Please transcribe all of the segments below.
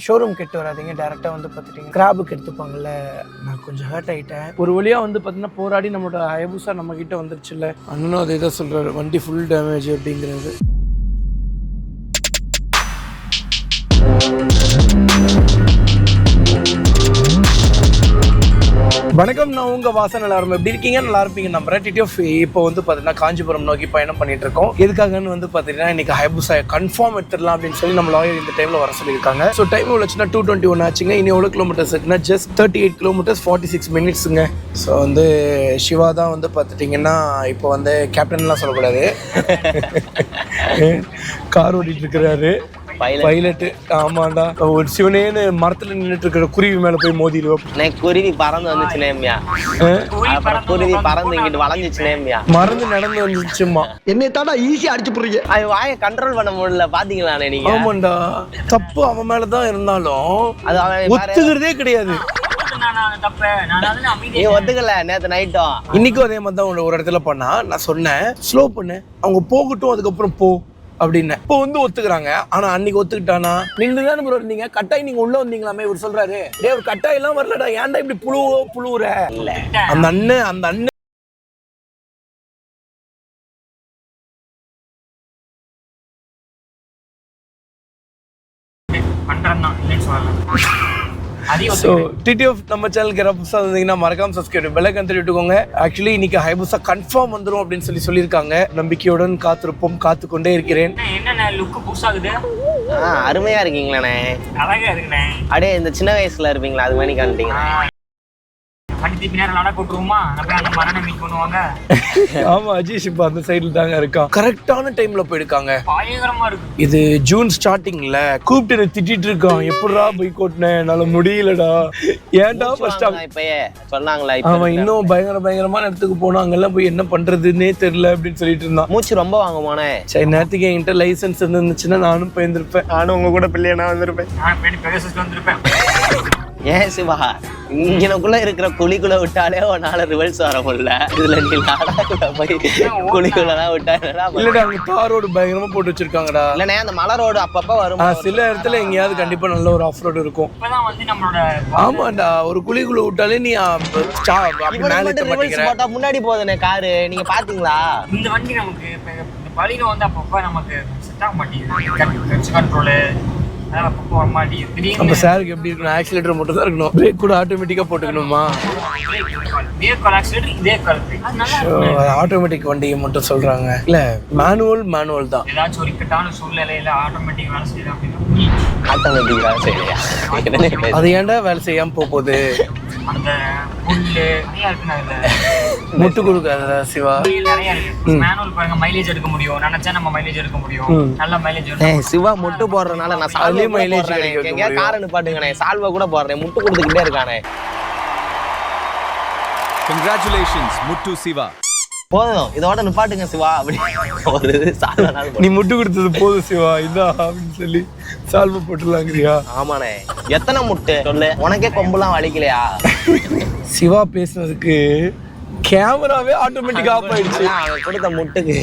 ஷோரூம்க்கு எடுத்து வராதிங்க, டேரெக்டாக வந்து பார்த்துட்டிங்க கிராபுக்கு எடுத்துப்பாங்கல்ல. நான் கொஞ்சம் ஹர்ட் ஆகிட்டேன். ஒரு வழியாக வந்து பார்த்தீங்கன்னா போராடி நம்மளோட ஹயபுசா நம்மக்கிட்ட வந்துருச்சுல்ல. அண்ணனும் அதே தான் சொல்கிறாரு, வண்டி ஃபுல் டேமேஜ் அப்படிங்கிறது. வணக்கம், நான் உங்கள் வாசன். எல்லாரும் எப்படி இருக்கீங்க? நல்லா இருப்பீங்க நம்புறேன். டிடிஎஃப் இப்போ வந்து பார்த்தீங்கன்னா காஞ்சிபுரம் நோக்கி பயணம் பண்ணிட்டு இருக்கோம். எதுக்காகன்னு வந்து பார்த்தீங்கன்னா இன்னைக்கு ஹயபுசா கன்ஃபார்ம் எடுத்துடலாம் அப்படின்னு சொல்லி நம்ம லாயர் இந்த டைமில் வர சொல்லியிருக்காங்க. ஸோ டைம் எவ்வளோச்சுன்னா 2:21 ஆச்சுங்க. இனி எவ்வளோ கிலோமீட்டர்ஸ் இருக்குன்னா ஜஸ்ட் 38 கிலோமீட்டர்ஸ் 46 மினிட்ஸுங்க. ஸோ வந்து சிவா தான் வந்து பார்த்துட்டிங்கன்னா இப்போ வந்து கேப்டன்லாம் சொல்லக்கூடாது, கார் ஓட்டிகிட்டு இருக்கிறாரு, பைலட்டு. ஆமாண்டா, ஒரு சிவனேன்னு மரத்துல நின்றுட்டு இருக்கிற குருவி மேல போய் மோதிடுவோம். குருவி பறந்து வந்துச்சுனேம்யா, குருவி பறந்து இங்கிட்டு வளைஞ்சிச்சுனேம்யா, மறந்து நடந்து வந்துச்சுமா. என்னை தாண்டா ஈஸியா அடிச்சு போடுறீங்க. அது வாயை கண்ட்ரோல் பண்ண முடியல, பாத்தீங்களாண்ணே நீங்க? ஆமாண்டா, தப்பு அவன் மேலதான் இருந்தாலும் அது அவன் ஒத்துக்கிறதே கிடையாது. ஒத்துக்கல நேத்து நைட்டும் இன்னைக்கும் அதே மாதிரி தான் ஒரு இடத்துல பண்ணா. நான் சொன்னேன் ஸ்லோ பண்ணு, அவங்க போகட்டும் அதுக்கப்புறம் போ அப்படின்னு. இப்போ வந்து ஒத்துக்கிறாங்க. ஆனா அன்னைக்கு ஒத்துக்கிட்டானா? நீங்க தானே ப்ரோ இருந்தீங்க, கட்டாய் நீங்க உள்ள வந்தீங்களாமே. இவர் சொல்றாரு, டேய் ஒரு கட்டாய் எல்லாம் வரலடா, ஏன்டா இப்படி புழுவுற? அந்த அண்ணன் ஸோ டிடிஎஃப் நம்ம சேனலுக்கு யாராவது புதுசாக இருந்தீங்கன்னா மறக்காம சப்ஸ்கிரைப் பெல் ஐகான் தட்டி விட்டுக்கோங்க. ஆக்சுவலி இன்னைக்கு ஹயபுசா கன்ஃபார்ம் வந்துடும் அப்படின்னு சொல்லியிருக்காங்க. நம்பிக்கையுடன் காத்திருப்போம், காத்துக்கொண்டே இருக்கிறேன். என்னண்ணே லுக்கு புதுசாகுது? அருமையா இருக்கீங்களாண்ணே, அழகா இருக்குண்ணே. அப்படியே இந்த சின்ன வயசுல இருப்பீங்களா அது மாதிரி காண்டிங்க. ஆமா, அஜீஷ் இப்ப அந்த சைடுல தாங்க இருக்கான். கரெக்டான டைம்ல போயிருக்காங்க. இது ஜூன் ஸ்டார்டிங்ல கூப்பிட்டு திட்டிட்டு இருக்கான், எப்படா பைக் ஓட்டுனேன், என்னால முடியலடா, ஏன்டா ஃபர்ஸ்ட் இப்பயே சொன்னாங்களா? அவன் இன்னும் பயங்கரமான இடத்துக்கு போனா அங்கெல்லாம் போய் என்ன பண்றதுன்னே தெரியல அப்படின்னு சொல்லிட்டு இருந்தான். மூச்சு ரொம்ப வாங்குமானே. சரி, நேரத்துக்கு என்கிட்ட லைசன்ஸ் இருந்துச்சுன்னா நானும் போயிருந்திருப்பேன். நானும் உங்க கூட பிள்ளையா வந்திருப்பேன். ஏன் சிவா, இங்கனக்குள்ள இருக்கிற குழிக்குள்ள விட்டாலே ஒரு நாள் ரிவல்ஸ் வர முடியல. இதுல நீ போய் குழிக்குள்ளதான் விட்டா இல்லடா, அங்க தார் ரோடு பயங்கரமா போட்டு வச்சிருக்காங்கடா. இல்லனே, அந்த மலை ரோடு அப்பப்ப வரும். சில இடத்துல எங்கேயாவது கண்டிப்பா நல்ல ஒரு ஆஃப் ரோடு இருக்கும். ஆமாண்டா, ஒரு குழிக்குள்ள விட்டாலே நீ முன்னாடி போதுனே காரு. நீங்க பாத்தீங்களா இந்த வண்டி? நமக்கு வழியில வந்து அப்பப்ப நமக்கு செட் ஆக மாட்டேங்குது கண்ட்ரோலு. நம்ம சாருக்கு எப்படி இருக்கணும்? ஆக்சிலேட்டர் மட்டும் தான் இருக்கணும், பிரேக் கூட ஆட்டோமேட்டிக்கா போட்டுக்கணுமா? ஆட்டோமேட்டிக் வண்டியை மட்டும் சொல்றாங்க. இல்ல மேனுவல் தான். ஏதாச்சும் ஒரு இக்கட்டான சூழ்நிலையில ஆட்டோமேட்டிக் வேலை செய்யலாம் அப்படின்னா ஆட்டோமேட்டிக் வேலை செய்யலையா? அது ஏன்டா வேலை செய்யாம போகுது? அந்த புல்லு நிறைய இருக்கு, முட்டு கொடுக்காத சிவா. நிறைய இருக்கு. மேனுவல் பாருங்க, மைலேஜ் எடுக்க முடியும். நினைச்சா நம்ம மைலேஜ் எடுக்க முடியும், நல்ல மைலேஜ். சிவா முட்டு போடுறதுனால நான் சால்வே மைலேஜ் கிடைக்கும். கார் நிப்பாட்டுங்கண்ணே, சால்வை கூட போடுறேன், முட்டு கொடுத்துக்கிட்டே இருக்கானே. Congratulations முட்டு சிவா. போதும், இதோட நிப்பாட்டுங்க சிவா. அப்படி ஒரு சால்வை நீ முட்டு கொடுத்தது போதும் சிவா, இதான் அப்படின்னு சொல்லி சால்வை போட்டுலாங்கிறியா? ஆமாண்ணே, எத்தனை முட்டு சொல்லு, உனக்கே கொம்புலாம் வலிக்கலையா? சிவா பேசுனதுக்கு கேமராவே ஆட்டோமேட்டிக் ஆஃப் ஆயிடுச்சு. அவன் கொடுத்த முட்டுக்கு.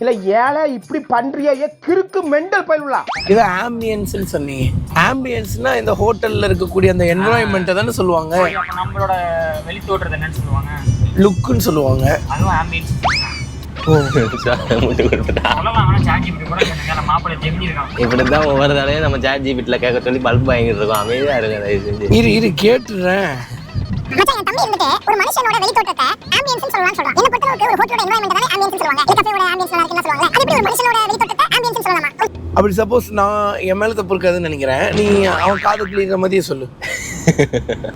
இல்ல ஏழை இப்படி பண்றியா? கிறுக்கு மெண்டல் பயிலுலா. இது ஆம்பியன்ஸ்னு சொன்னீங்க. ஆம்பியன்ஸ்னா இந்த ஹோட்டல்ல இருக்கக்கூடிய அந்த என்வரான்மெண்ட் தானே சொல்லுவாங்க. நம்மளோட வெளி தோற்றத்தை என்னன்னு சொல்லுவாங்க? லுக்குன்னு சொல்லுவாங்க. அதுவும் ஆம்பியன்ஸ். இப்படிதான் ஒவ்வொரு தடவையும் நம்ம சாட் ஜிபிடில கேட்க சொல்லி பல்ப் வாங்கிட்டு இருக்கோம். அமைதியா இருக்கு. இரு கேட்டுறேன். மச்சான், என் தம்பி இருந்துட்டு ஒரு மனுஷனோட வெளித்தோற்றத்தை ஆம்பியன்ஸ் சொல்லலாம் சொல்றான். என்ன பொறுத்தளவுக்கு ஒரு ஹோட்டலோட என்வரான்மெண்ட் தானே ஆம்பியன்ஸ் சொல்லுவாங்க. இல்ல கஃபேவோட ஆம்பியன்ஸ் நல்லா இருக்குன்னு சொல்லுவாங்க. அது எப்படி ஒரு மனுஷனோட வெளித்தோற்றத்தை ஆம்பியன்ஸ் சொல்லலாமா? அப்படி சப்போஸ் நான் என் மேல தப்பு இருக்காதுன்னு நினைக்கிறேன். நீ அவன் காது கிளிக்கிற மாதிரியே சொல்லு.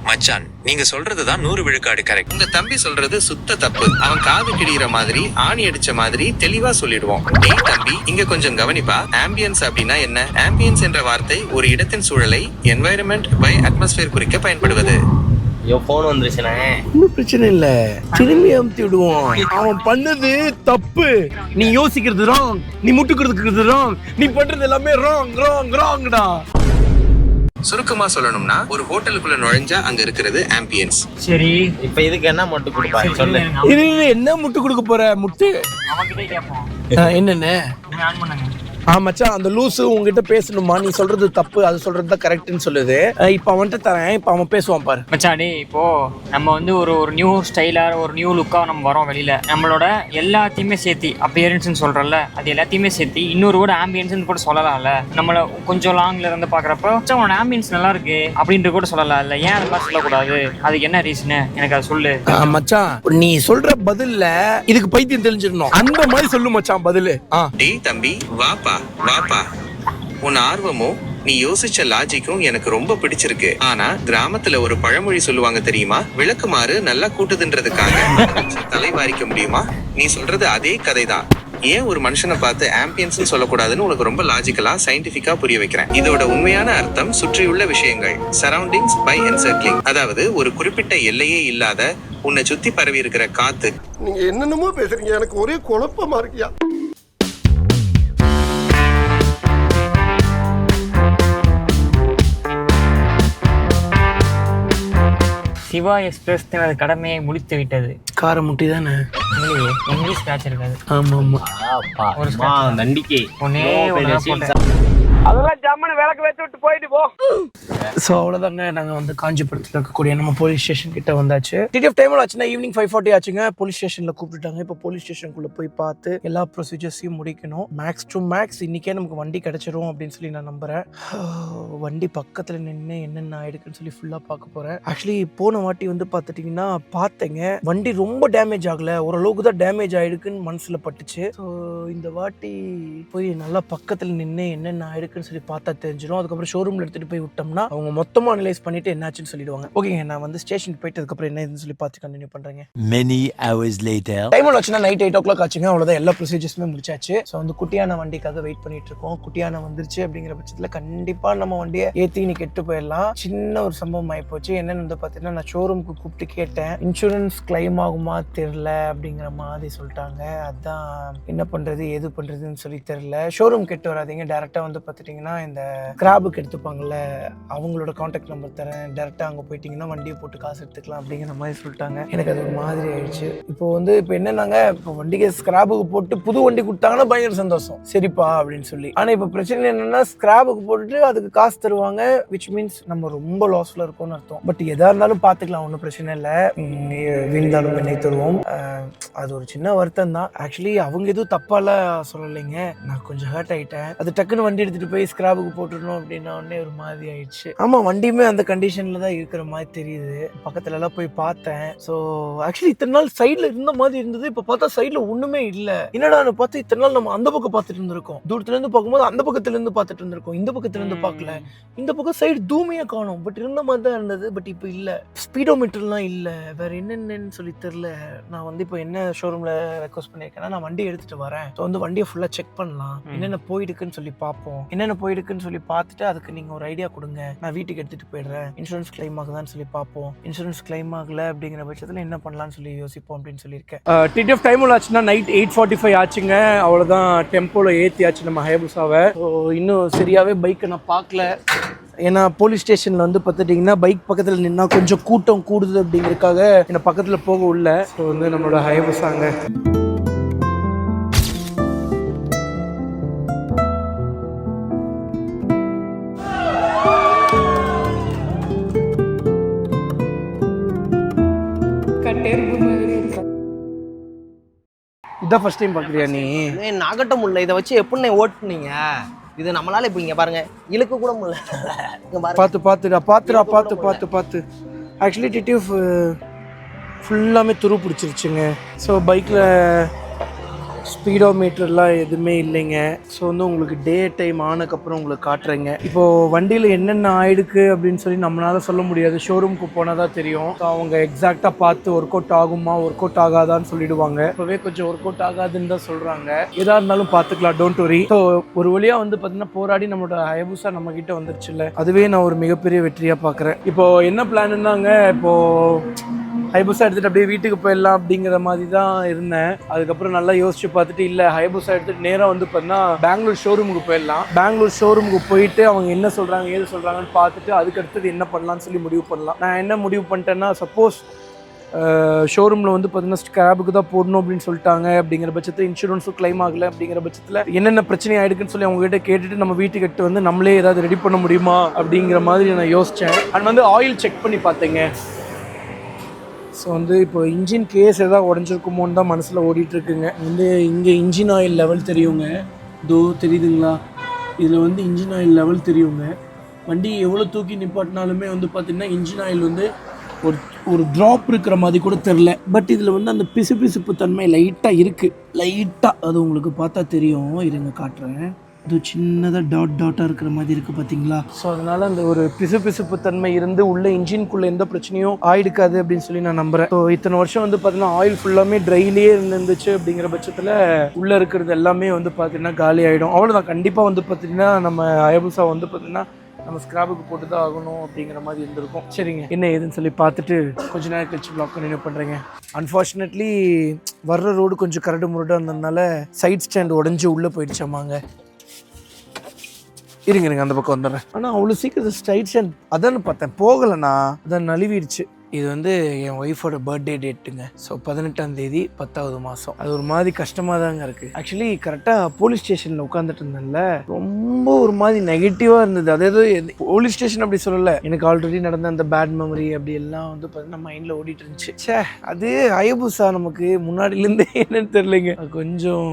மச்சான், நீங்க சொல்றதுதான் 100 விழுக்காடு கரெக்ட். உங்க தம்பி சொல்றது சுத்த தப்பு. அவன் காது கிழிகிற மாதிரி, ஆணி அடிச்ச மாதிரி தெளிவா சொல்லிடுவோம். டேய் தம்பி, இங்க கொஞ்சம் கவனிப்பா. ஆம்பியன்ஸ் அப்படின்னா என்ன? ஆம்பியன்ஸ் என்ற வார்த்தை ஒரு இடத்தின் சூழலை என்வாயரன்மெண்ட் பை அட்மாஸ்பியர் குறிக்க பயன்படுவது. போன் வந்துருச்சுனே, ஒன்னும் பிரச்சனை இல்ல, திரும்பி அமுத்தி விடுவோம். அவன் பண்ணது தப்பு, நீ யோசிக்கிறது ராங், நீ முட்டுக்கிறது ராங், நீ பண்றது எல்லாமே ராங்டா. சுருக்கமா சொல்லணும்னா, ஒரு ஹோட்டலுக்குள்ள நுழைஞ்சா அங்க இருக்கிறது ஆம்பியன்ஸ். சரி, இப்ப இதுக்கு என்ன முட்டு கொடுப்பாரு சொல்லு. இது என்ன முட்டு கொடுக்க போற? முட்டு அவன்கிட்ட கேட்போம். என்னன்னு ஆன் பண்ணுங்க. மச்சான் அந்த லூசு உங்ககிட்ட பேசணுமா, நீ சொல்றது தப்பு, அது சொல்றது தான் கரெக்ட்னு சொல்லுது. இப்போ அவன்கிட்ட தரேன், இப்போ அவன் பேசுவான் பாரு. மச்சாடி இப்போ நம்ம வந்து ஒரு நியூ ஸ்டைலாக ஒரு நியூ லுக்காக நம்ம வரோம் வெளியில், நம்மளோட எல்லாத்தையுமே சேர்த்து அப்பியரன்ஸ்னு சொல்கிறோம்ல, அது எல்லாத்தையுமே சேர்த்து இன்னொரு கூட ஆம்பியன்ஸ்னு கூட சொல்லலாம்ல. நம்மளை கொஞ்சம் லாங்கில் இருந்து பார்க்குறப்ப உன்னோட ஆம்பியன்ஸ் நல்லா இருக்கு அப்படின்ற கூட சொல்லலாம் இல்லை, ஏன் அது மாதிரி சொல்லக்கூடாது? அதுக்கு என்ன ரீசனு எனக்கு அதை சொல்லு. மச்சான் நீ சொல்ற பதில்ல இதுக்கு பைத்தியம் தெரிஞ்சிடணும், அந்த மாதிரி சொல்லு மச்சான் பதிலு. டேய் தம்பி வாப்பா வாப்பா, உன் ஆர்வமும் நீ யோசிச்ச லாஜிக்கும் எனக்கு ரொம்ப பிடிச்சிருக்கு. ஆனா கிராமத்துல ஒரு பழமொழி சொல்லுவாங்க தெரியுமா, விளக்குமாறு நல்லா கூட்டுதுன்றதுக்காக தலை வாரிக்க முடியுமா? நீ சொல்றது அதே கதைதான். ஏன் ஒரு மனுஷனை பார்த்து ஆம்பியன்ஸ் சொல்லக்கூடாதுன்னு உனக்கு ரொம்ப லாஜிக்கலா சயின்டிபிக்கா புரிய வைக்கிறேன். இதோட உண்மையான அர்த்தம் சுற்றியுள்ள விஷயங்கள், சரௌண்டிங்ஸ் பை என்சர்க்லிங். அதாவது ஒரு குறிப்பிட்ட எல்லையே இல்லாத உன்னை சுத்தி பரவி இருக்கிற காத்து. நீங்க என்னென்னமோ பேசுறீங்க, எனக்கு ஒரே குழப்பமா இருக்கியா. சிவா எக்ஸ்பிரஸ் தனது கடமையை முடித்து விட்டது. கார முட்டி தானே, இங்கிலீஷ் ஸ்கிராட்ச் இருக்காது. ஆமா ஆமா, ஒரு நண்டிக்கை ஒன்னே அதெல்லாம் ஜம்மனு விளக்கு வச்சு விட்டு போயிட்டு போ. ஸோ அவ்வளோதாங்க, நாங்கள் வந்து காஞ்சிபுரத்தில் இருக்கக்கூடிய நம்ம போலீஸ் ஸ்டேஷன் கிட்ட வந்தாச்சு. டிடிஎஃப் டைமில் ஆச்சுன்னா ஈவினிங் 5:40 ஆச்சுங்க. போலீஸ் ஸ்டேஷனில் கூப்பிட்டுட்டாங்க. இப்போ போலீஸ் ஸ்டேஷனுக்குள்ளே போய் பார்த்து எல்லா ப்ரொசீஜர்ஸையும் முடிக்கணும். மேக்ஸ் டு மேக்ஸ் இன்றைக்கே நமக்கு வண்டி கிடச்சிரும் அப்படின்னு சொல்லி நான் நம்புகிறேன். வண்டி பக்கத்தில் நின்று என்னென்ன ஆயிடுக்குன்னு சொல்லி ஃபுல்லாக பார்க்க போகிறேன். ஆக்சுவலி போன வாட்டி வந்து பார்த்துட்டிங்கன்னா பார்த்தேங்க, வண்டி ரொம்ப டேமேஜ் ஆகலை, ஓரளவுக்கு தான் டேமேஜ் ஆகிடுக்குன்னு மனசில் பட்டுச்சு. ஸோ இந்த வாட்டி போய் நல்லா பக்கத்தில் நின்று என்னென்ன ஆயிடுக்குன்னு சொல்லி பார்த்தா தெரிஞ்சிடும். அதுக்கப்புறம் ஷோரூமில் எடுத்துகிட்டு போய் விட்டோம்னா அவங்க மொத்தமா அனலைஸ் பண்ணிட்டு என்னாச்சுன்னு சொல்லிடுவாங்க. ஓகேங்க, நான் வந்து ஸ்டேஷனுக்கு போயிட்டு அதுக்கப்புறம் என்ன இதுன்னு சொல்லி பார்த்து கண்டினியூ பண்றேங்க. Many hours later. டைம் ஆச்சுன்னா நைட் 8 o'clock ஆச்சுங்க. அவ்வளோதான், எல்லா ப்ரொசீஜர்ஸுமே முடிச்சாச்சு. ஸோ வந்து குட்டியான வண்டிக்காக வெயிட் பண்ணிட்டு இருக்கோம். குட்டியான வந்துருச்சு அப்படிங்கிற பட்சத்தில் கண்டிப்பா நம்ம வண்டியை ஏற்றி நீ கெட்டு போயிடலாம். சின்ன ஒரு சம்பவம் ஆகி போச்சு. என்னன்னு வந்து பார்த்தீங்கன்னா, நான் ஷோரூமுக்கு கூப்பிட்டு கேட்டேன், இன்சூரன்ஸ் கிளைம் ஆகுமா தெரியல அப்படிங்கிற மாதிரி சொல்லிட்டாங்க. அதான் என்ன பண்றது எது பண்றதுன்னு சொல்லி தெரியல. ஷோரூம் கெட்டு வராதிங்க, டேரக்டா வந்து பார்த்துட்டீங்கன்னா இந்த கிராபுக்கு எடுத்துப்பாங்கல்ல, அவங்களோட கான்டாக்ட் நம்பர் தரேன், டேரெக்டாக அங்கே போயிட்டீங்கன்னா வண்டியை போட்டு காசு எடுத்துக்கலாம் அப்படிங்கிற மாதிரி சொல்லிட்டாங்க. எனக்கு அது ஒரு மாதிரி ஆயிடுச்சு. இப்போ என்னன்னாங்க, இப்போ வண்டிக்கு ஸ்கிராபுக்கு போட்டு புது வண்டி கொடுத்தாங்கன்னா பயங்கர சந்தோஷம், சரிப்பா அப்படின்னு சொல்லி. ஆனால் இப்போ பிரச்சனை என்னன்னா, ஸ்கிராபுக்கு போட்டுட்டு அதுக்கு காசு தருவாங்க, விச் மீன்ஸ் நம்ம ரொம்ப லாஸ்ல இருக்கோம்னு அர்த்தம். பட் எதா இருந்தாலும் பார்த்துக்கலாம், ஒன்றும் பிரச்சனை இல்லை, வீழ்ந்தாலும் என்னை தருவோம். அது ஒரு சின்ன வருத்தம் தான். ஆக்சுவலி அவங்க எதுவும் தப்பாலாம் சொல்லலைங்க, நான் கொஞ்சம் ஹர்ட் ஆயிட்டேன். அது டக்குன்னு வண்டி எடுத்துட்டு போய் ஸ்கிராபுக்கு போட்டுடணும் அப்படின்னா உடனே ஒரு மாதிரி ஆயிடுச்சு. ஆமா, வண்டியுமே அந்த கண்டிஷன்ல தான் இருக்கிற மாதிரி தெரியுது. பக்கத்துல எல்லாம் போய் பார்த்தேன். ஸோ ஆக்சுவலி இத்தனை நாள் சைட்ல இருந்த மாதிரி இருந்தது, இப்ப பார்த்தா சைட்ல ஒண்ணுமே இல்ல. என்னடா பார்த்து இத்தனை நாள் நம்ம அந்த பக்கம் பார்த்துட்டு இருந்திருக்கோம், தூரத்துல இருந்து பார்க்கும்போது அந்த பக்கத்துல இருந்து பார்த்துட்டு இருந்திருக்கோம், இந்த பக்கத்துல இருந்து பார்க்கல. இந்த பக்கம் சைடு தூமையா காணும், பட் இருந்த மாதிரி தான் இருந்தது. பட் இப்போ இல்ல, ஸ்பீடோமீட்டர்லாம் இல்ல, வேற என்னென்னு சொல்லி தெரியல. நான் வந்து இப்போ என்ன ஷோரூம்ல ரெக்வஸ்ட் பண்ணியிருக்கேன்னா, நான் வண்டி எடுத்துட்டு வரேன், ஸோ வந்து வண்டியை ஃபுல்லா செக் பண்ணலாம், என்னென்ன போயிடுக்குன்னு சொல்லி பார்ப்போம், என்னென்ன போயிடுக்குன்னு சொல்லி பார்த்துட்டு அதுக்கு நீங்க ஒரு ஐடியா கொடுங்க, நான் வீட்டுக்கு எடுத்துட்டு போயிடுறேன். இன்சூரன்ஸ் கிளைம் ஆகுதான்னு சொல்லி பார்ப்போம். இன்சூரன்ஸ் கிளைம் ஆகல அப்படிங்கிற பட்சத்தில் என்ன பண்ணலாம்னு சொல்லி யோசிப்போம் அப்படின்னு சொல்லியிருக்கேன். டிடிஎஃப் டைம் ஆச்சுன்னா நைட் 8:45 ஆச்சுங்க. அவ்வளோதான், டெம்போல ஏற்றியாச்சு நம்ம ஹயபுசாவை. ஸோ இன்னும் சரியாவே பைக்கை நான் பார்க்கல. ஏன்னா போலீஸ் ஸ்டேஷனில் வந்து பார்த்துட்டிங்கன்னா பைக் பக்கத்தில் நின்னா கொஞ்சம் கூட்டம் கூடுது அப்படிங்கிறதுக்காக என்ன பக்கத்தில் போக உள்ள. ஸோ வந்து நம்மளோட ஹயபுசாங்க. இதான் ஃபர்ஸ்ட் டைம் பார்க்குறியா நீ? நாகட்டம் முல்லை இதை வச்சு எப்படி ஓட்டுனீங்க? இது நம்மளால இப்போ இங்கே பாருங்க இழுக்க கூட முடியல. பார்த்து ஆக்சுவலி டிடிஎஃப் ஃபுல்லாமே துரு பிடிச்சிருச்சுங்க. ஸோ பைக்கில் ஸ்பீடோமீட்டர்லாம் எதுவுமே இல்லைங்க. ஸோ வந்து உங்களுக்கு டே டைம் ஆனதுக்கப்புறம் உங்களுக்கு காட்டுறேங்க. இப்போது வண்டியில் என்னென்ன ஆயிடுக்கு அப்படின்னு சொல்லி நம்மளால சொல்ல முடியாது, ஷோரூமுக்கு போனால் தான் தெரியும். ஸோ அவங்க எக்ஸாக்டாக பார்த்து ஒர்க் அவுட் ஆகுமா ஒர்க் அவுட் ஆகாதான்னு சொல்லிடுவாங்க. இப்போவே கொஞ்சம் ஒர்க் அவுட் ஆகாதுன்னு தான் சொல்கிறாங்க. எதாக இருந்தாலும் பார்த்துக்கலாம், டோன்ட் வரி. ஸோ ஒரு வழியாக வந்து பார்த்தீங்கன்னா போராடி நம்மளோட ஹயபுசா நம்ம கிட்ட வந்துருச்சுல்ல, அதுவே நான் ஒரு மிகப்பெரிய வெற்றியாக பார்க்குறேன். இப்போது என்ன பிளான்னாங்க, இப்போது ஹயபுசா எடுத்துகிட்டு அப்படியே வீட்டுக்கு போயிடலாம் அப்படிங்கிற மாதிரி தான் இருந்தேன். அதுக்கப்புறம் நல்லா யோசிச்சு பார்த்துட்டு இல்லை, ஹயபுசா எடுத்துகிட்டு நேராக வந்து பார்த்தீங்கன்னா பெங்களூர் ஷோரூமுக்கு போயிடலாம். பெங்களூர் ஷோரூமுக்கு போயிட்டு அவங்க என்ன சொல்கிறாங்க ஏது சொல்கிறாங்கன்னு பார்த்துட்டு அதுக்கு அடுத்தது என்ன பண்ணலாம்னு சொல்லி முடிவு பண்ணலாம். நான் என்ன முடிவு பண்ணிட்டேன்னா, சப்போஸ் ஷோரூமில் வந்து பார்த்தீங்கன்னா ஸ்கிராபுக்கு தான் போடணும் அப்படின்னு சொல்லிட்டாங்க. அப்படிங்கிற பட்சத்தில் இன்சூரன்ஸும் கிளைம் ஆகலை. அப்படிங்கிற பட்சத்தில் என்னென்ன பிரச்சனை ஆகிடுக்குன்னு சொல்லி அவங்ககிட்ட கேட்டுட்டு நம்ம வீட்டுக்கு எடுத்து வந்து நம்மளே ஏதாவது ரெடி பண்ண முடியுமா அப்படிங்கிற மாதிரி நான் யோசித்தேன். அண்ட் வந்து ஆயில் செக் பண்ணி பார்த்தேங்க. ஸோ வந்து இப்போ இன்ஜின் கேஸ் எதாவது உடஞ்சிருக்குமோன்னு தான் மனசில் ஓடிட்டுருக்குங்க. வந்து இங்கே இன்ஜின் ஆயில் லெவல் தெரியுங்க, இதோ தெரியுதுங்களா, இதில் வந்து இன்ஜின் ஆயில் லெவல் தெரியுங்க. வண்டி எவ்வளோ தூக்கி நிப்பாட்டினாலுமே வந்து பார்த்திங்கன்னா இன்ஜின் ஆயில் வந்து ஒரு ட்ராப் இருக்கிற மாதிரி கூட தெரில. பட் இதில் வந்து அந்த பிசுபிசுப்பு தன்மை லைட்டாக இருக்குது. லைட்டாக அது உங்களுக்கு பார்த்தா தெரியும். இருங்க காட்டுறேன். இது சின்னதாக டாட்டாக இருக்கிற மாதிரி இருக்குது பார்த்தீங்களா. ஸோ அதனால் அந்த ஒரு பிசுபிசுப்பு தன்மை இருந்து உள்ள இன்ஜின்குள்ளே எந்த பிரச்சனையும் ஆயிடுக்காது அப்படின்னு சொல்லி நான் நம்புகிறேன். ஸோ இத்தனை வருஷம் வந்து பார்த்தீங்கன்னா ஆயில் ஃபுல்லாமே ட்ரைலியே இருந்துச்சு. அப்படிங்கிற பட்சத்தில் உள்ளே இருக்கிறது எல்லாமே வந்து பார்த்தீங்கன்னா காலி ஆகிடும். அவ்வளோதான். கண்டிப்பாக வந்து பார்த்தீங்கன்னா நம்ம ஹயபுசா வந்து பார்த்தீங்கன்னா நம்ம ஸ்கிராபுக்கு போட்டு தான் ஆகணும் அப்படிங்கிற மாதிரி இருந்திருக்கும். சரிங்க, என்ன ஏதுன்னு சொல்லி பார்த்துட்டு கொஞ்ச நேரம் கழிச்சு ப்ளாக் கண்டினியூ பண்ணுறேங்க. அன்ஃபார்ச்சுனேட்லி வர்ற ரோடு கொஞ்சம் கரடு முரடாக இருந்ததுனால சைட் ஸ்டாண்ட் உடஞ்சி உள்ளே போயிடுச்சாமாங்க. இருங்க அந்த பக்கம் வந்துடுறேன். ஆனால் அவ்வளோ சீக்கிரம் ஸ்ட்ரைட் ஸ்டாண்ட் அதான்னு பார்த்தேன், போகலைண்ணா, அதான் நழுவிடுச்சு. இது வந்து என் ஒய்ஃபோட பர்த்டே டேட்டுங்க. ஸோ 18ஆம் தேதி 10வது மாதம். அது ஒரு மாதிரி கஷ்டமாக தாங்க இருக்குது. ஆக்சுவலி கரெக்டாக போலீஸ் ஸ்டேஷனில் உட்காந்துட்டு இருந்தேன்ல, ரொம்ப ஒரு மாதிரி நெகட்டிவாக இருந்தது. அதாவது போலீஸ் ஸ்டேஷன் அப்படி சொல்லலை, எனக்கு ஆல்ரெடி நடந்த அந்த பேட் மெமரி அப்படி எல்லாம் வந்து பார்த்தீங்கன்னா மைண்டில் ஓடிட்டு இருந்துச்சு. சே, அது ஹயபுசா நமக்கு முன்னாடிலேருந்தே என்னன்னு தெரியலைங்க, கொஞ்சம்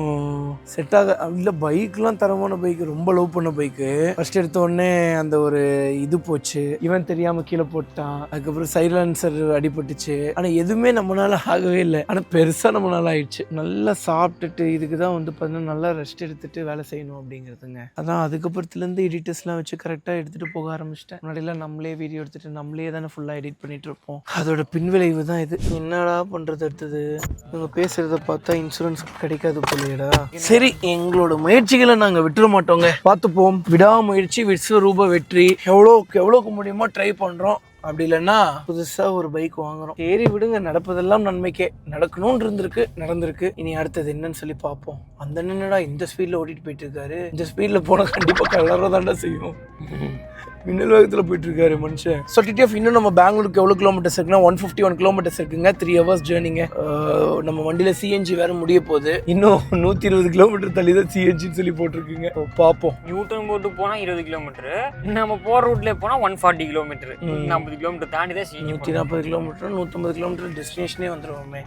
செட் ஆக இல்லை. பைக்லாம் தரமான பைக்கு, ரொம்ப லவ் பண்ண பைக்கு. ஃபர்ஸ்ட் எடுத்த உடனே அந்த ஒரு இது போச்சு, இவன் தெரியாமல் கீழே போட்டான். அதுக்கப்புறம் சைலன்சர் அடிபட்டுச்சு. ஆனா எதுவுமே நம்மளால ஆகவே இல்லை. ஆனா பெருசா நம்மளால ஆயிடுச்சு. நல்லா சாப்பிட்டுட்டு இதுக்கு தான் வந்து பார்த்தீங்கன்னா நல்லா ரெஸ்ட் எடுத்துட்டு வேலை செய்யணும் அப்படிங்கிறதுங்க. அதான் அதுக்கப்புறத்துல இருந்து எடிட்டர்ஸ்லாம் வச்சு கரெக்டா எடுத்துட்டு போக ஆரம்பிச்சிட்டேன். முன்னாடிலாம் நம்மளே வீடியோ எடுத்துட்டு நம்மளே தானே ஃபுல்லா எடிட் பண்ணிட்டு இருப்போம். அதோட பின்விளைவு தான் இது. என்னடா பண்றது அடுத்தது? இவங்க பேசுறத பார்த்தா இன்சூரன்ஸ் கிடைக்காது போலையடா. சரி, எங்களோட முயற்சிகளை நாங்க விட்டுற மாட்டோங்க, பார்த்துப்போம். விடாமுயற்சி விஸ்வரூப வெற்றி. எவ்வளோக்கு முடியுமோ ட்ரை பண்றோம். அப்படி இல்லைன்னா புதுசாக ஒரு பைக் வாங்குறோம். சரி விடுங்க, நடப்பதெல்லாம் நன்மைக்கே. நடக்கணும்னு இருந்திருக்கு, நடந்திருக்கு. இனி அடுத்தது என்னன்னு சொல்லி பார்ப்போம். அந்த என்னடா இந்த ஸ்பீடில் ஓட்டிட்டு போயிட்டு இருக்காரு, இந்த ஸ்பீடில் போனால் கண்டிப்பாக கலராக தாண்டா செய்யும். மின்னல் வேகத்தில் போயிட்டு இருக்காரு மனுஷன். ஸோ டிடிஎஃப் இன்னும் நம்ம பெங்களூருக்கு எவ்வளோ கிலோமீட்டர்ஸ் இருக்குன்னா 151 கிலோமீட்டர்ஸ் இருக்குங்க. 3 hours ஜேர்னிங்க. நம்ம வண்டியில் சிஎன்ஜி வேற முடிய போகுது. இன்னும் 120 கிலோமீட்டர் தள்ளி தான் சிஎன்ஜின்னு சொல்லி போட்டிருக்குங்க. பார்ப்போம். நியூட்டன் போட்டு போனால் 20 கிலோமீட்டர், நம்ம போகிற ரூட்லேயே போனால் 140 கிலோமீட்டர், 40 கிலோமீட்டர் தாண்டி தான் 140 கிலோமீட்டர் 150 கிலோமீட்டர் டெஸ்டினேஷனே வந்துடுவோமே.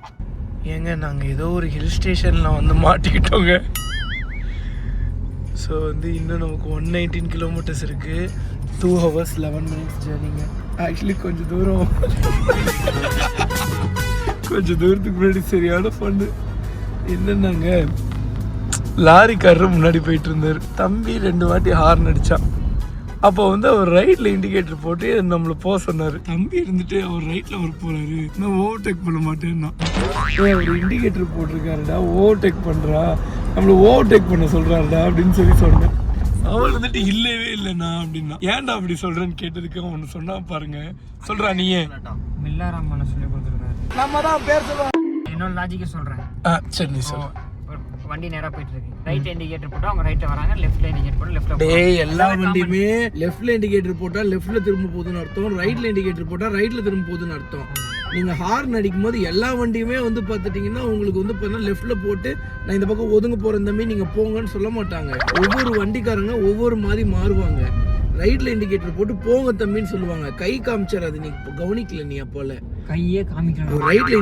ஏங்க நாங்கள் ஏதோ ஒரு ஹில் ஸ்டேஷனில் வந்து மாட்டிக்கிட்டோங்க. ஸோ வந்து இன்னும் நமக்கு 119 கிலோமீட்டர்ஸ் இருக்குது. 2 hours 11 minutes ஜேர்னிங்க. ஆக்சுவலி கொஞ்சம் தூரத்துக்கு முன்னாடி சரியான ஃபண்டு. என்னன்னாங்க, லாரிக்காரர் முன்னாடி போயிட்டு இருந்தார். தம்பி 2 வாட்டி ஹார்ன் அடித்தான். அப்போ வந்து அவர் ரைட்டில் இண்டிகேட்டர் போட்டு நம்மளை போக சொன்னார். தம்பி இருந்துட்டு அவர் ரைட்டில் அவர் போகிறாரு, நான் ஓவர்டேக் பண்ண மாட்டேன்னா. அவர் இண்டிகேட்டர் போட்டிருக்காருடா, ஓவர்டேக் பண்ணுறா, நம்மளை ஓவர்டேக் பண்ண சொல்கிறாருடா அப்படின்னு சொல்லி சொன்னேன். அவள் வந்துட்டு இல்லவே இல்லைண்ணா அப்படின்னா. ஏன்டா அப்படி சொல்கிறேன்னு கேட்டதுக்கு அவன் ஒன்று சொன்னா பாருங்க. சொல்கிறா நீயே மில்லாராம் பண்ண சொல்லி கொடுத்துருக்காரு. நம்ம தான் பேர் சொல்லுவோம். என்னோட லாஜிக்கை சொல்கிறேன். சரி நீ சொல்ல. வண்டி நேரா போயிட்டு இருக்கு, ரைட் இண்டிகேட்டர் போட்டா அவங்க ரைட்ல வராங்க, லெஃப்ட்ல இண்டிகேட் போட்டா லெஃப்ட்ல. டேய், எல்லா வண்டியுமே லெஃப்ட்ல இண்டிகேட்டர் போட்டா லெஃப்ட்ல திரும்ப போகுதுன்னு அர்த்தம், ரைட்ல இண்டிகேட்டர் போட்டா ரைட்ல திரும்ப போகுதுன்னு அர்த்தம். நீங்க ஹார்ன் அடிக்கும் போது எல்லா வண்டியுமே வந்து பார்த்துட்டீங்கன்னா உங்களுக்கு வந்து பார்த்தீங்கன்னா லெஃப்ட்ல போட்டு நான் இந்த பக்கம் ஒதுங்க போறேன் தம்பி நீங்க போங்கன்னு சொல்ல மாட்டாங்க. ஒவ்வொரு வண்டிக்காரங்க ஒவ்வொரு மாதிரி மாறுவாங்க. ரைட்ல இண்டிகேட்டர் போட்டு போங்க தம்பின்னு சொல்லுவாங்க. கை காமிச்சார், அது நீ கவனிக்கல. நீ அப்போல கையே காமிக்கல. ரைட்ல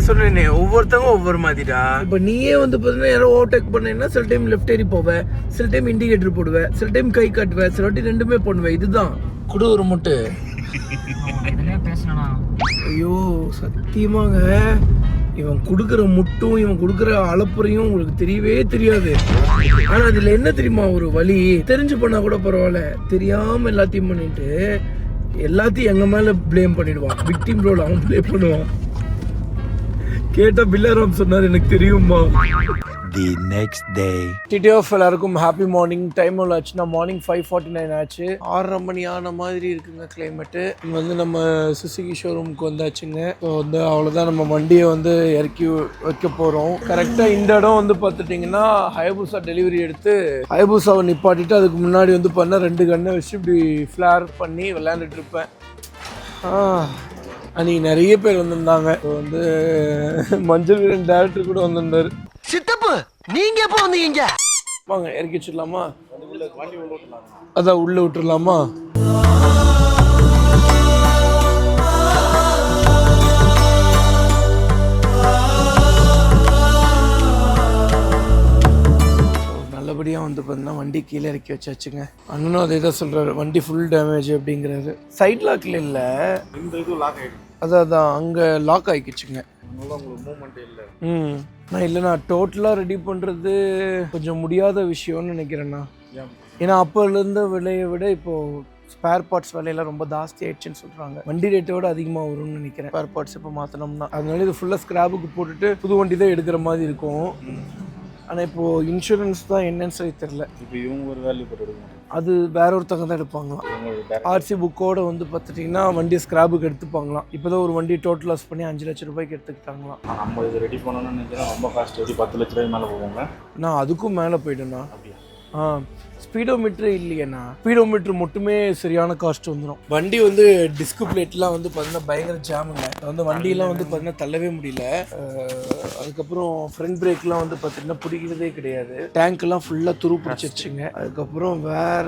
சொல்றேனே, ஒவ்வொருத்தவங்க ஒவ்வொரு மாதிரிடா. இப்ப நீயே வந்து பாத்தீங்கன்னா யாரோ ஓவர்டேக் பண்ணேன்னா சில டைம் லெஃப்ட் ஏறி போவேன், சில டைம் இண்டிகேட்டர் போடுவேன், சில டைம் கை காட்டுவேன், சில வாட்டி ரெண்டுமே பண்ணுவேன். இதுதான் குடு ஒரு முட்டு. ஐயோ சத்தியமாங்க, இவன் கொடுக்குற முட்டும் இவன் கொடுக்குற அளப்புறையும் உங்களுக்கு தெரியவே தெரியாது. ஆனா அதுல என்ன தெரியுமா ஒரு வழி, தெரிஞ்சு பண்ணா கூட பரவாயில்ல, தெரியாம எல்லாத்தையும் பண்ணிட்டு எல்லாத்தையும் எங்க மேல பிளேம் பண்ணிடுவான். விக்டிம் ரோல் அவன் பிளே பண்ணுவான். கேட்டா பில்லாராம் சொன்னார், எனக்கு தெரியுமா. The next day. டிடிஎஃப் எல்லாருக்கும் ஹாப்பி மார்னிங். டைம் எவ்வளோ ஆச்சுன்னா மார்னிங் 5:49 ஆச்சு. 6:30 மணி ஆன மாதிரி இருக்குங்க கிளைமேட்டு. இங்கே வந்து நம்ம சுசுகி ஷோரூமுக்கு வந்தாச்சுங்க. ஸோ வந்து அவ்வளோதான், நம்ம வண்டியை வந்து இறக்கி வைக்க போகிறோம். கரெக்டாக இந்த இடம் வந்து பார்த்துட்டிங்கன்னா ஹயபுசா டெலிவரி எடுத்து ஹயபுசாவை நிப்பாட்டிட்டு அதுக்கு முன்னாடி வந்து பண்ண 2 கண்ணை வச்சு இப்படி ஃப்ளேர் பண்ணி விளையாண்டுட்டு இருப்பேன். அன்றைக்கி நிறைய பேர் வந்திருந்தாங்க. ஸோ வந்து மஞ்சள் வீரன் டேரக்டர் கூட வந்திருந்தார். சித்தப்பு நீங்க எப்போ வந்தீங்க? வாங்க இறக்கி வச்சிடலாமா? அதான் உள்ளே விட்டுடலாமா? நல்லபடியாக வந்து பார்த்தீங்கன்னா வண்டி கீழே இறக்கி வச்சாச்சுங்க. அண்ணனும் அதே தான் சொல்கிறாரு, வண்டி ஃபுல் டேமேஜ் அப்படிங்கிறாரு. சைட் லாக்கில் இல்லை, இந்த இது லாக் ஆகிடுச்சு. அதான் அங்கே லாக் ஆகிக்கிச்சுங்க. நான் இல்லைண்ணா, டோட்டலாக ரெடி பண்ணுறது கொஞ்சம் முடியாத விஷயம்னு நினைக்கிறேண்ணா. ஏன்னா அப்போலேருந்து விலையை விட இப்போது ஸ்பேர் பார்ட்ஸ் விலையெல்லாம் ரொம்ப ஜாஸ்தி ஆயிடுச்சுன்னு சொல்கிறாங்க. வண்டி ரேட்டை விட அதிகமாக வரும்னு நினைக்கிறேன் ஸ்பேர் பார்ட்ஸ் இப்போ மாற்றினோம்னா. அதனால இது ஃபுல்லாக ஸ்க்ராப்புக்கு போட்டுட்டு புது வண்டி தான் எடுக்கிற மாதிரி இருக்கும். ஆனால் இப்போது இன்சூரன்ஸ் தான் என்னன்னு சொல்லி தெரில. இப்போ இவங்க ஒரு வேல்யூ போட்டு அது வேற ஒருத்தவங்க தான் எடுப்பாங்களாம். ஆர்சி புக்கோடு வந்து பார்த்துட்டிங்கன்னா வண்டி ஸ்க்ராப்புக்கு எடுத்துப்பாங்களாம். இப்போ தான் ஒரு வண்டி டோட்டல் லாஸ் பண்ணி 5 லட்ச ரூபாய்க்கு எடுத்துக்கிட்டாங்களாம். நம்ம இது ரெடி பண்ணணும்னு நினைக்கிறேன் ரொம்ப காஸ்ட். 10 லட்ச ரூபாய் மேலே போவாங்க. நான் அதுக்கும் மேலே போய்ட்டேண்ணா. ஸ்பீடோமீட்டர் இல்லையேண்ணா, ஸ்பீடோமீட்டர் மட்டுமே சரியான காஸ்ட் வந்துடும். வண்டி வந்து டிஸ்க் பிளேட்லாம் வந்து பார்த்தீங்கன்னா பயங்கர ஜாமுங்க. வந்து வண்டியெல்லாம் வந்து பார்த்தீங்கன்னா தள்ளவே முடியல. அதுக்கப்புறம் ஃப்ரண்ட் பிரேக்லாம் வந்து பார்த்தீங்கன்னா பிடிக்கிறதே கிடையாது. டேங்க்லாம் ஃபுல்லாக துரு பிடிச்சிருச்சுங்க. அதுக்கப்புறம் வேற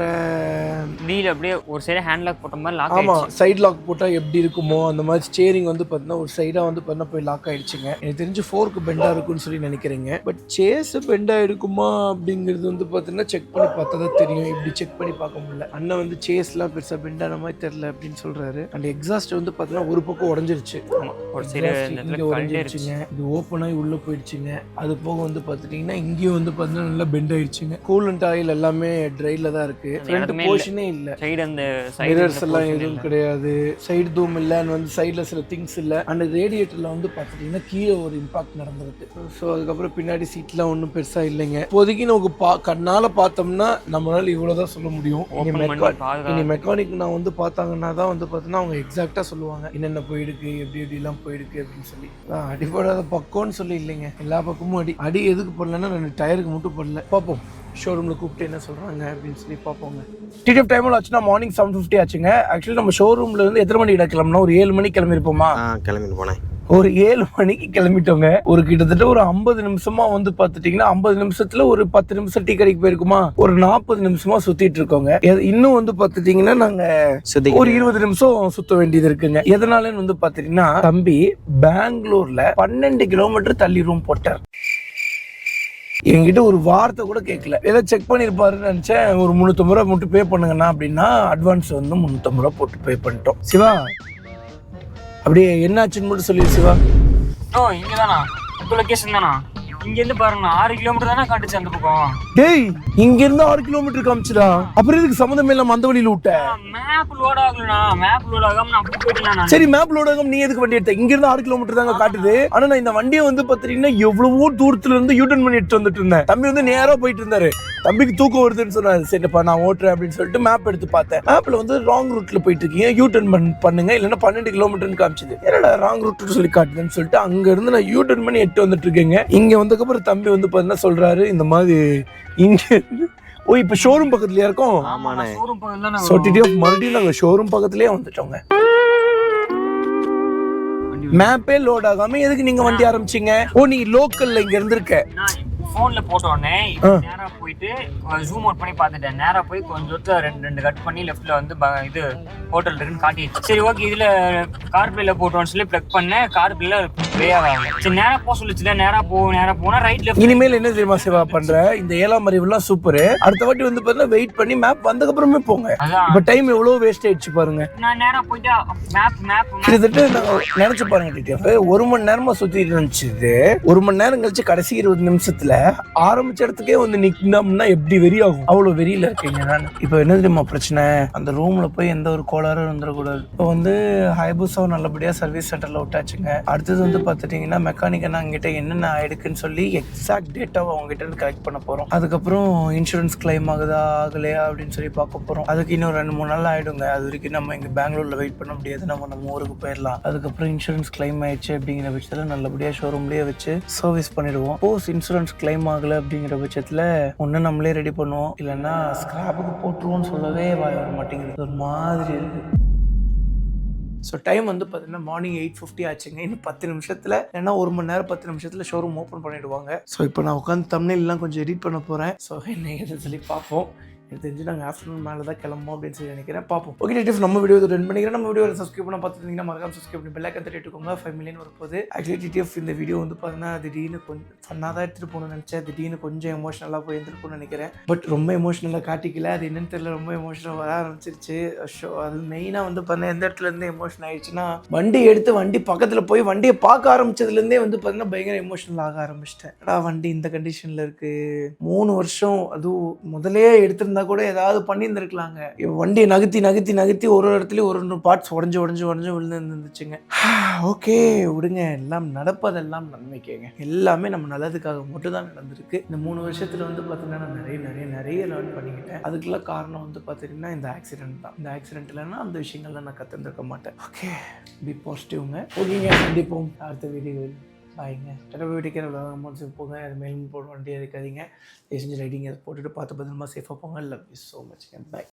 வீல் அப்படியே ஒரு சைடு ஹேண்ட் லாக் போட்ட மாதிரி லாக். ஆமாம், சைட் லாக் போட்டால் எப்படி இருக்குமோ அந்த மாதிரி ஸ்டேரிங் வந்து பார்த்தீங்கன்னா ஒரு சைடாக வந்து பார்த்தீங்கன்னா போய் லாக் ஆகிடுச்சுங்க. எனக்கு தெரிஞ்சு ஃபோர்க்கு பெண்டாக இருக்குன்னு சொல்லி நினைக்கிறீங்க. பட் சேஸ் பெண்டாக இருக்குமா அப்படிங்கிறது வந்து பார்த்தீங்கன்னா செக் பண்ணி பார்த்தா தெரியும். இப்படி செக் பண்ணி பார்க்க முடியல. அண்ணன் வந்து சேஸ்லாம் பெருசா பெண்டான மாதிரி தெரியல அப்படின்னு சொல்றாரு. அண்ட் எக்ஸாஸ்ட் வந்து பாத்தீங்கன்னா ஒரு பக்கம் உடைஞ்சிருச்சு. ஒரு சைடு உடைஞ்சிருச்சுங்க. இது ஓப்பன் ஆகி உள்ள போயிடுச்சுங்க. அது போக வந்து பாத்துட்டீங்கன்னா இங்கேயும் வந்து பாத்தீங்கன்னா நல்லா பெண்ட் ஆயிடுச்சுங்க. கூலண்ட் ஆயில் எல்லாமே ட்ரைல தான் இருக்கு. ஃப்ரண்ட் போர்ஷனே இல்ல. சைடு அந்த மிரர்ஸ் எல்லாம் எதுவும் கிடையாது. சைடு தூம் இல்ல. வந்து சைடுல சில திங்ஸ் இல்ல. அண்ட் ரேடியேட்டர்ல வந்து பாத்துட்டீங்கன்னா கீழே ஒரு இம்பாக்ட் நடந்திருக்கு. ஸோ அதுக்கப்புறம் பின்னாடி சீட்லாம் ஒன்றும் பெருசா இல்லைங்க. இப்போதைக்கு நமக்கு கண்ணால பார்த்தோம்னா நம்மளால இவ்வளவுதான் சொல்ல முடியும். இனி மெக்கானிக் நான் வந்து பார்த்தாங்கன்னா தான் வந்து பார்த்தீங்கன்னா அவங்க எக்ஸாக்டா சொல்லுவாங்க என்னென்ன போயிருக்கு, எப்படி எப்படிலாம் போயிருக்கு அப்படின்னு சொல்லி. அடிப்படாத பக்கம்னு சொல்லி இல்லைங்க, எல்லா பக்கமும் அடி எதுக்கு போடலன்னா 2 டயருக்கு மட்டும் போடல. பார்ப்போம் ஷோரூமில் கூப்பிட்டு என்ன சொல்கிறாங்க அப்படின்னு சொல்லி பார்ப்போங்க. டிடிஎஃப் டைமில் ஆச்சுன்னா மார்னிங் 7:50 ஆச்சுங்க. ஆக்சுவலி நம்ம ஷோரூமில் இருந்து எத்தனை மணிக்கு கிளம்புனா ஒரு 7 மணிக்கு கிளம்பிருப்போமா? கிளம்பிட்டு போனேன். ஒரு 7 மணிக்கு கிளம்பிட்டோங்க. ஒரு கிட்டத்தட்ட ஒரு 50 நிமிஷமா வந்து பார்த்துட்டிங்கன்னா 50 நிமிஷத்துல ஒரு 10 நிமிஷம் டீ கடைக்கு போயிருக்குமா, ஒரு 40 நிமிஷமா சுத்திட்டு இருக்கோங்க. இன்னும் வந்து பார்த்துட்டிங்கன்னா நாங்கள் ஒரு 20 நிமிஷம் சுத்த வேண்டியது இருக்குங்க. எதனாலன்னு வந்து பார்த்துட்டிங்கன்னா தம்பி பெங்களூர்ல 12 கிலோமீட்டர் தள்ளி ரூம் போட்டார். என்கிட்ட ஒரு வார்த்தை கூட கேட்கல. ஏதோ செக் பண்ணிருப்பாருன்னு நினைச்சேன். ஒரு 350 ரூபா மட்டும் பே பண்ணுங்கண்ணா அப்படின்னா அட்வான்ஸ் வந்து 350 ரூபா போட்டு பே பண்ணிட்டோம். சிவா அப்படியே என்னாச்சுன்னு மட்டும் சொல்லி சிவா. இங்க தானா லொகேஷன் தானா? இங்க இருந்து பாருங்க 6 கிலோமீட்டர் தானே காட்டுச்சு அந்த பக்கம். டேய் இங்க இருந்து 6 கிலோமீட்டர் காமிச்சுடா. அப்புறம் இதுக்கு சம்மந்தம் இல்லாம அந்த வழியில விட்ட. மேப் லோட் ஆகலனா, மேப் லோட் ஆகாம நான் அப்படி போயிட்டேனா. சரி மேப் லோட் ஆகாம நீ எதுக்கு வண்டி எடுத்த? இங்க இருந்து 6 கிலோமீட்டர் தாங்க காட்டுது. ஆனா நான் இந்த வண்டியை வந்து பாத்தீங்கன்னா எவ்வளவோ தூரத்துல இருந்து யூட்டர்ன் பண்ணி எடுத்து வந்துட்டு இருந்தேன். தம்பி வந்து நேரா போயிட்டு இருந்தாரு. தம்பிக்கு தூக்கம் வருதுன்னு சொன்னாரு. சரிப்பா நான் ஓட்டுறேன் அப்படின்னு சொல்லிட்டு மேப் எடுத்து பார்த்தேன். மேப்ல வந்து ராங் ரூட்ல போயிட்டு இருக்கீங்க, யூட்டர்ன் பண்ணுங்க இல்லைன்னா 12 கிலோமீட்டர்னு காமிச்சது. என்னடா ராங் ரூட் சொல்லி காட்டுதுன்னு சொல்லிட்டு அங்க இருந்து நான் யூட்டர்ன் பண்ணி எடுத்து வந்துட்டு இருக்கேங்க. இங்க வந்ததுக்கப்புறம் தம்பி வந்து என்ன சொல்றாரு, இந்த மாதிரி இங்க இப்ப ஷோரூம் பக்கத்துலயா இருக்கோம். மறுபடியும் நாங்க ஷோரூம் பக்கத்துலயே வந்துட்டோங்க. மேப்பே லோட் ஆகாம எதுக்கு நீங்க வண்டி ஆரம்பிச்சீங்க? நீ லோக்கல்ல இங்க இருந்திருக்க. போன்ல போட்ட உடனே நேரா போயிட்டு ஜூம் அவுட் பண்ணி பார்த்துட்டேன். நேரா போய் கொஞ்சம் ரெண்டு கட் பண்ணி லெஃப்ட்ல வந்து இது ஹோட்டல் இருக்குன்னு காட்டிடுச்சு. சரி ஓகே இதுல கார் பிளேல போட்டோன்னு சொல்லி பிளக் பண்ணேன். கார் பிளேல ப்ளே ஆகல. சரி நேரா போக சொல்லிச்சுல, நேரா போனா ரைட் லெஃப்ட். இனிமேல் என்ன தெரியுமா சிவா பண்ற, இந்த 7ஆம் அறிவுலாம் சூப்பர். அடுத்த வாட்டி வந்து பாத்தீங்கன்னா வெயிட் பண்ணி மேப் வந்ததுக்கு அப்புறமே போங்க. இப்ப டைம் எவ்வளவு வேஸ்ட் ஆயிடுச்சு பாருங்க. நான் நேரா போயிட்டு மேப் கிட்டத்தட்ட நினைச்சு பாருங்க டிடிஎஃப் 1 மணி நேரமா சுத்திட்டு இருந்துச்சு. 1 மணி நேரம் கழிச்சு கடைசி 20 நிமிஷத்துல ஆரம்பிச்ச இடத்துக்கே வந்து நிக்கணும்னா எப்படி வெறி ஆகும், அவ்வளவு வெறியில இருக்கீங்க. நான் இப்போ என்ன தெரியுமா பிரச்சனை, அந்த ரூம்ல போய் எந்த ஒரு கோளாறும் வந்துடக்கூடாது. இப்போ வந்து ஹைபூஸா நல்லபடியா சர்வீஸ் சென்டர்ல விட்டாச்சுங்க. அடுத்தது வந்து பார்த்துட்டீங்கன்னா மெக்கானிக் அண்ணாங்கிட்ட என்னென்ன ஆயிடுக்குன்னு சொல்லி எக்ஸாக்ட் டேட்டாவை அவங்க கிட்ட இருந்து கலெக்ட் பண்ண போறோம். அதுக்கப்புறம் இன்சூரன்ஸ் கிளைம் ஆகுதா ஆகலையா அப்படின்னு சொல்லி பார்க்க போறோம். அதுக்கு இன்னும் 2-3 நாள் ஆயிடுங்க. அது வரைக்கும் நம்ம இங்க பெங்களூர்ல வெயிட் பண்ண முடியாது, நம்ம ஊருக்கு போயிடலாம். அதுக்கப்புறம் இன்சூரன்ஸ் கிளைம் ஆயிடுச்சு அப்படிங்கிற பட்சத்துல நல்லபடியா ஷோரூம்லயே வச்சு சர்வீஸ் பண்ணிடுவோம். போஸ் இன்சூரன்ஸ் கிளைம் ஆகல அப்படிங்கிற பட்சத்துல ஒண்ணு நம்மளே ரெடி பண்ணுவோம், இல்லைன்னா ஸ்கிராப்புக்கு போட்டுருவோம்னு சொல்லவே வாய் வர மாட்டேங்குது, ஒரு மாதிரி இருக்கு. ஸோ டைம் வந்து பார்த்தீங்கன்னா மார்னிங் 8:50 ஆச்சுங்க. இன்னும் 10 நிமிஷத்தில், ஏன்னா 1 மணி நேரம் 10 நிமிஷத்தில் ஷோரூம் ஓப்பன் பண்ணிவிடுவாங்க. ஸோ இப்போ நான் உட்காந்து தம்ப்நெயில்லாம் கொஞ்சம் எடிட் பண்ண போகிறேன். ஸோ என்ன எதுன்னு சொல்லி பார்ப்போம். எனக்கு தெரிஞ்சு நாங்கள் ஆஃப்டர்நூன் மேலே தான் கிளம்போம் அப்படின்னு சொல்லி நினைக்கிறேன். பார்ப்போம். ஓகே டிஃப், நம்ம வீடியோ ரன் பண்ணிக்கிறேன். நம்ம வீடியோ சப்ஸ்கிரைப் பண்ண பார்த்துருந்தீங்கன்னா மறக்காம சப்ஸ்கிரைப் பண்ணி பெல் ஐக்கன் தட்டிட்டுக்கோங்க. 5 மில்லியன் வரப்போகுது. ஆக்சுவலி டிடிஎஃப் இந்த வீடியோ வந்து பார்த்தீங்கன்னா திடீர்னு கொஞ்சம் ஃபன்னாக தான் எடுத்துகிட்டு போகணும்னு நினச்சேன். திடீர்னு கொஞ்சம் எமோஷனலாக போய் எடுத்துகிட்டு நினைக்கிறேன். பட் ரொம்ப எமோஷனலாக காட்டிக்கல, அது என்னன்னு தெரியல, ரொம்ப எமோஷனல் வர ஆரம்பிச்சிருச்சு. ஷோ அது மெயினாக வந்து பார்த்தீங்கன்னா எந்த இடத்துலேருந்து எமோஷன் ஆயிடுச்சுன்னா, வண்டி எடுத்து வண்டி பக்கத்தில் போய் வண்டியை பார்க்க ஆரம்பிச்சதுலேருந்தே வந்து பார்த்தீங்கன்னா பயங்கர எமோஷனல் ஆக ஆரம்பிச்சிட்டேன். வண்டி இந்த கண்டிஷனில் இருக்குது, 3 வருஷம், அதுவும் முதலே எடுத்திருந்தா கூட ஏதாவது பண்ணி இருந்திருக்கலாங்க. வண்டியை நகர்த்தி ஒரு இடத்துலயும் ஒரு பார்ட்ஸ் உடஞ்சு விழுந்து இருந்துச்சுங்க. ஓகே விடுங்க, எல்லாம் நடப்பதெல்லாம் நன்மைக்கேங்க. எல்லாமே நம்ம நல்லதுக்காக மட்டும் தான் நடந்திருக்கு. இந்த 3 வருஷத்துல வந்து பார்த்தீங்கன்னா நான் நிறைய லேர்ன் பண்ணிக்கிட்டேன். அதுக்கெல்லாம் காரணம் வந்து பார்த்தீங்கன்னா இந்த ஆக்சிடென்ட் தான். இந்த ஆக்சிடென்ட் இல்லைன்னா அந்த விஷயங்கள்லாம் நான் கற்றுருக்க மாட்டேன். ஓகே, பி பாசிட்டிவ்ங்க. ஓகேங்க, கண்டிப்போம் அடுத்த வீடியோ. பாய்ங்க. வீட்டுக்கே அமௌண்ட்ஸ் போங்க. அது மேலும் போட வண்டி இருக்காதீங்க. செஞ்சு ரைடிங் அதை போட்டுட்டு பார்த்து பத்திரமா சேஃபாக போங்க. Love you so much. Bye.